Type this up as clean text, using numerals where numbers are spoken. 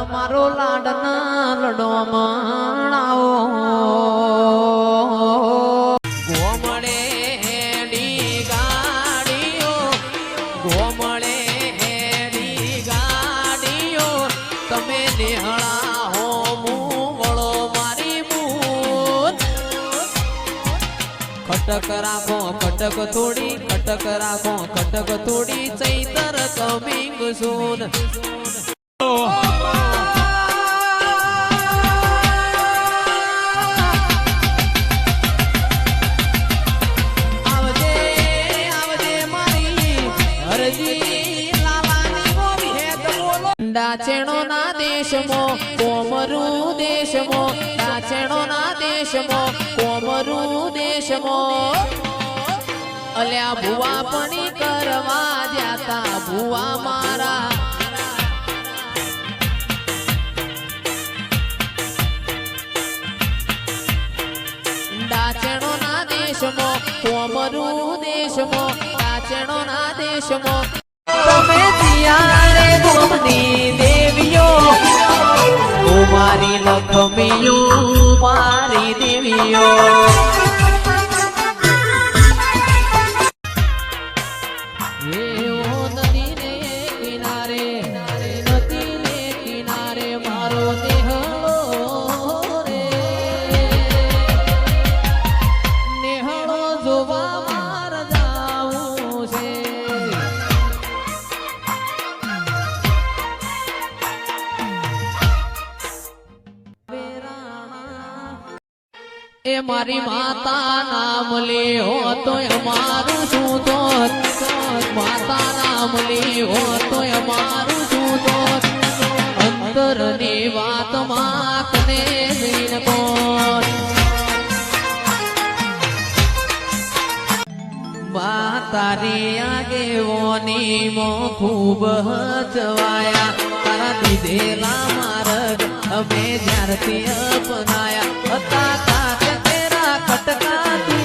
મારો લાડના લડો માણાઓ ગોમડે ડી ગાડીઓ ગોમડે ડી ગાડીઓ તમે નિહળા હો મુવળો મારી મૂન ખટક રાખો ખટક થોડી ચૈતર કમિંગ સૂન દાચેણો ના દેશમો કોમરુ દેશમો દાચેણો ના દેશમો કોમરુ દેશમો અલ્યા ભુવા પણી કરવા જાતા ભુવા મારા દાચેણો ના દેશમો કોમરુ દેશમો દાચેણો ના દેશમો તમે ત્યારે ગોમની દેવીઓ મારી લક્ષ્મીઓ મારી દેવીઓ નદીને કિનારે મારો નેહળો રે નેહળો જોવા માર જાવું છે એ મારી માતા નામ લ્યો તો અમારું શું તો માતા નામ લ્યો તો અમારું શું તો અંતરની વાત માકને દિન કોણ તારી આગેવાની મો ખૂબ હચવાયા તારા દીધેલા માર્ગ અમે જ્યારથી અપનાયા હતા ખટકા